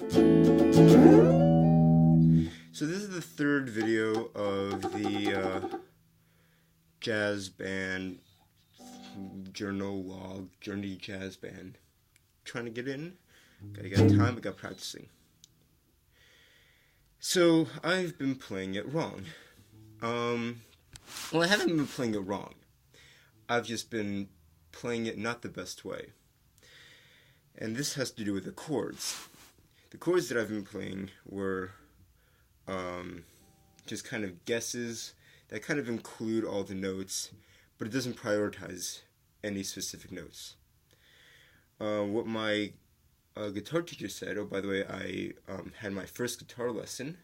So this is the third video of the jazz band journal log, Journey Jazz Band. Trying to get in, gotta get time, I got practicing. So I've been playing it wrong. Well, I haven't been playing it wrong. I've just been playing it not the best way. And this has to do with the chords. The chords that I've been playing were just kind of guesses that kind of include all the notes, but it doesn't prioritize any specific notes. What my guitar teacher said, oh, by the way, I had my first guitar lesson.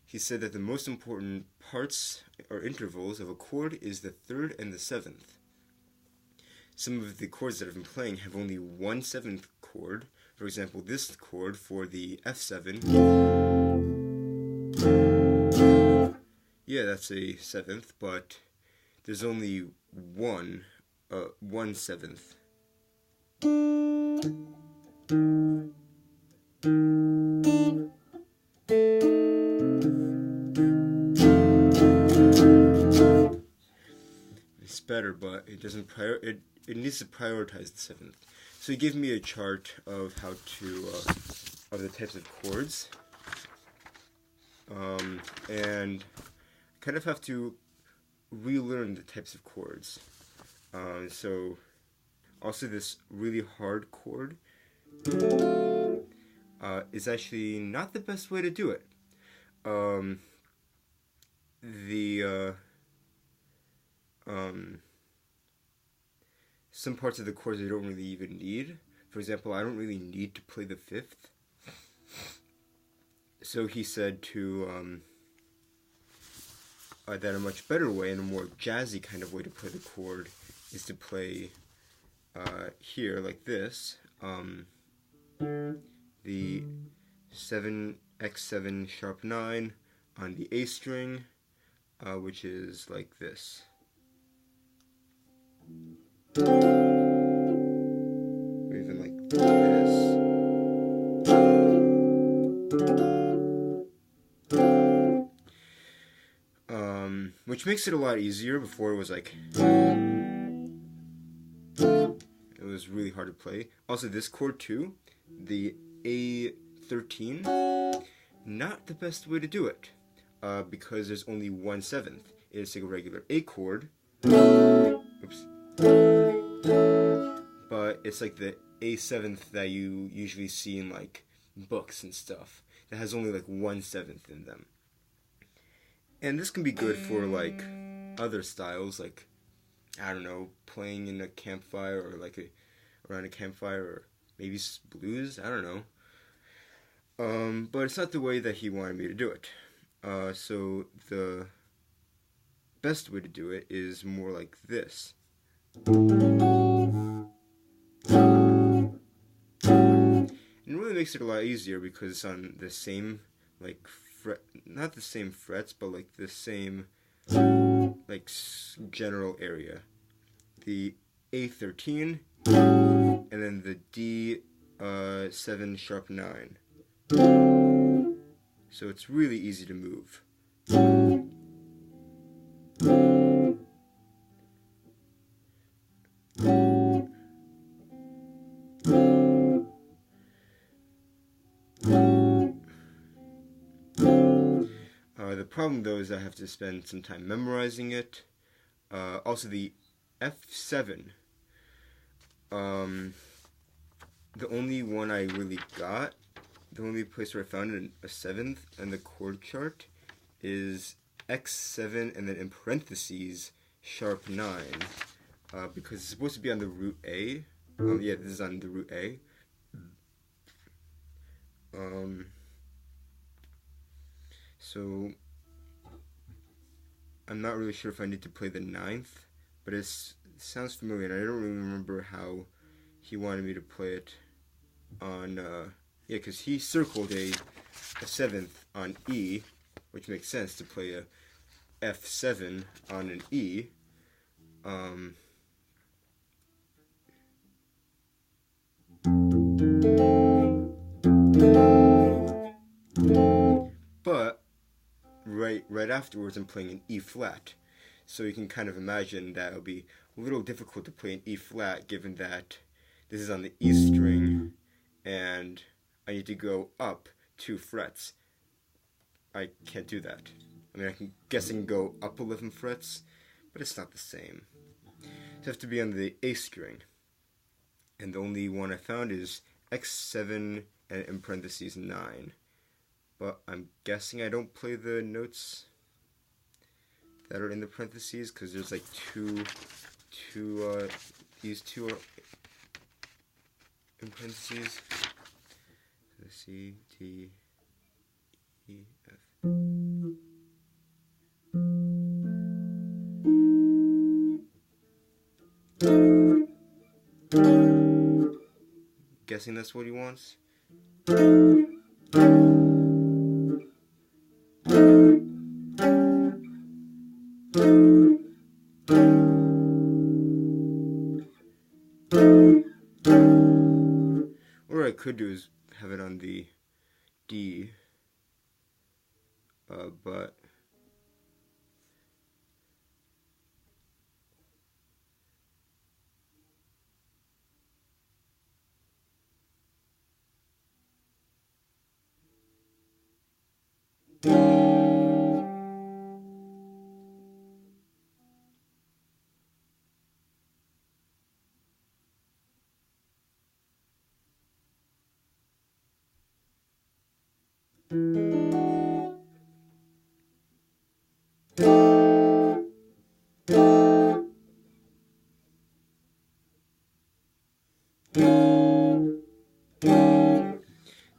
He said that the most important parts or intervals of a chord is the third and the seventh. Some of the chords that I've been playing have only 1/7 chord. For example, this chord for the F7. Yeah, that's a seventh, but there's only 1/7. It's better, but it doesn't it needs to prioritize the seventh. So he gave me a chart of how to of the types of chords, and kind of have to relearn the types of chords. So also this really hard chord is actually not the best way to do it. Some parts of the chords I don't really even need. For example, I don't really need to play the fifth. So he said to that a much better way and a more jazzy kind of way to play the chord is to play here like this. The 7x7 sharp 9 on the A string, which is like this. Or even like this. Which makes it a lot easier. Before it was like, it was really hard to play. Also this chord too, the A13, not the best way to do it, because there's only 1/7. It's like a regular A chord. Oops. But it's like the A7th that you usually see in like books and stuff that has only like 1/7 in them. And this can be good for like other styles, like, I don't know, playing in a campfire or like around a campfire, or maybe blues, I don't know. But it's not the way that he wanted me to do it. So the best way to do it is more like this. And it really makes it a lot easier because it's on the same, like, not the same frets, but like the same, like, general area. The A13, and then the D7 sharp 9. So it's really easy to move. The problem though is I have to spend some time memorizing it. Also the F7, the only one I really got, the only place where I found a seventh in the chord chart is X7 and then in parentheses sharp 9, because it's supposed to be on the root A. Yeah, this is on the root A. So I'm not really sure if I need to play the 9th, but it sounds familiar, and I don't really remember how he wanted me to play it on, yeah, because he circled a 7th on E, which makes sense to play a F7 on an E. right afterwards I'm playing an E flat. So you can kind of imagine that it'll be a little difficult to play an E flat given that this is on the E string and I need to go up 2 frets. I can't do that. I mean, I can go up 11 frets, but it's not the same. It has to be on the A string. And the only one I found is X7 and in parentheses 9. But I'm guessing I don't play the notes that are in the parentheses because there's like these two are in parentheses. C, D, E, F. Guessing that's what he wants. What I could do is have it on the D, but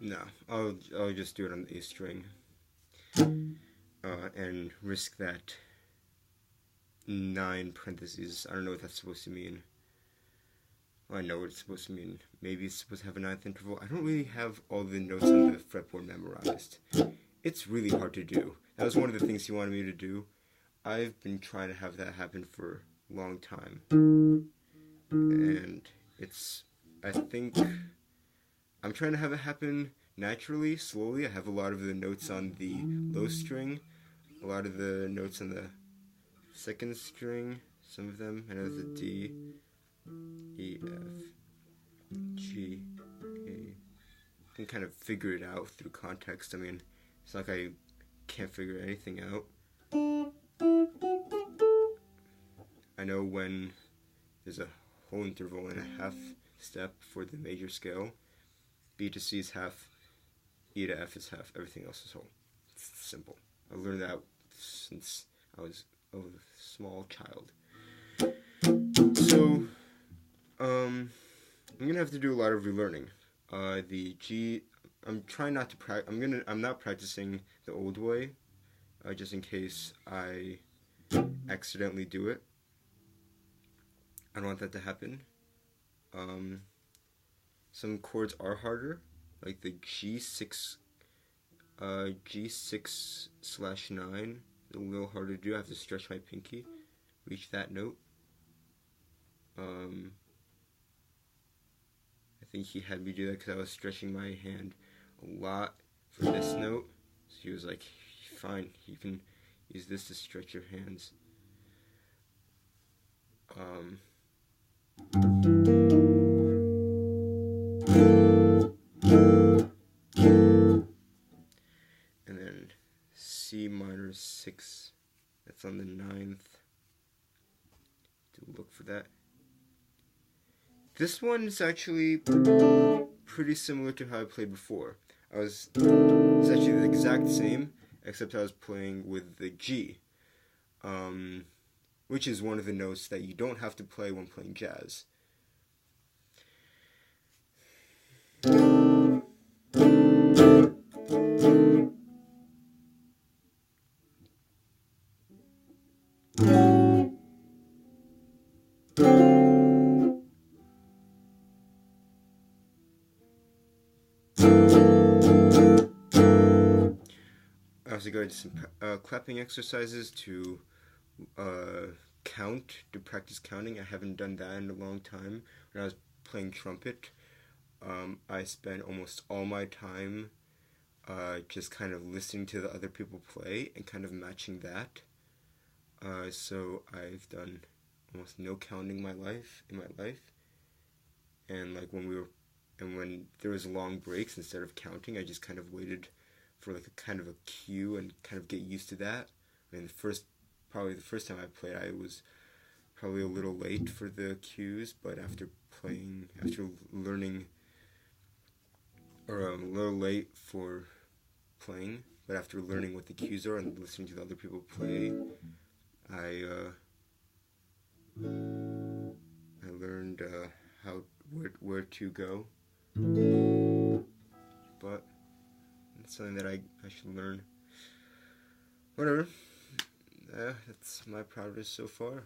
no, I'll just do it on the A string, and risk that 9 parentheses. I don't know what that's supposed to mean. Well, I know what it's supposed to mean. Maybe it's supposed to have a 9th interval. I don't really have all the notes on the fretboard memorized. It's really hard to do. That was one of the things he wanted me to do. I've been trying to have that happen for a long time. And I think I'm trying to have it happen naturally, slowly. I have a lot of the notes on the low string, a lot of the notes on the 2nd string, some of them. I know the D, E, F, G, A. I can kind of figure it out through context. I mean, it's not like I can't figure anything out. I know when there's a whole interval and a half step for the major scale. B to C is half, E to F is half, everything else is whole. It's simple. I learned that since I was a small child. So, I'm gonna have to do a lot of relearning. The G, I'm trying not to practice. I'm not practicing the old way, just in case I accidentally do it. I don't want that to happen. Some chords are harder, like the G6, G6/9. A little harder to do. I have to stretch my pinky, reach that note. I think he had me do that because I was stretching my hand a lot for this note. So he was like, fine, you can use this to stretch your hands. And then C minor 6, that's on the 9th. To look for that. This one is actually pretty similar to how I played before. It's actually the exact same, except I was playing with the G, which is one of the notes that you don't have to play when playing jazz. I also go into some clapping exercises to to practice counting. I haven't done that in a long time. When I was playing trumpet, I spent almost all my time just kind of listening to the other people play and kind of matching that. So I've done almost no counting in my life, and like when there was long breaks, instead of counting, I just kind of waited for like a kind of a cue and kind of get used to that. I mean, probably the first time I played, I was probably a little late for the cues, but after learning, or a little late for playing, but after learning what the cues are and listening to the other people play, I learned where to go. But it's something that I should learn. Whatever. That's my progress so far.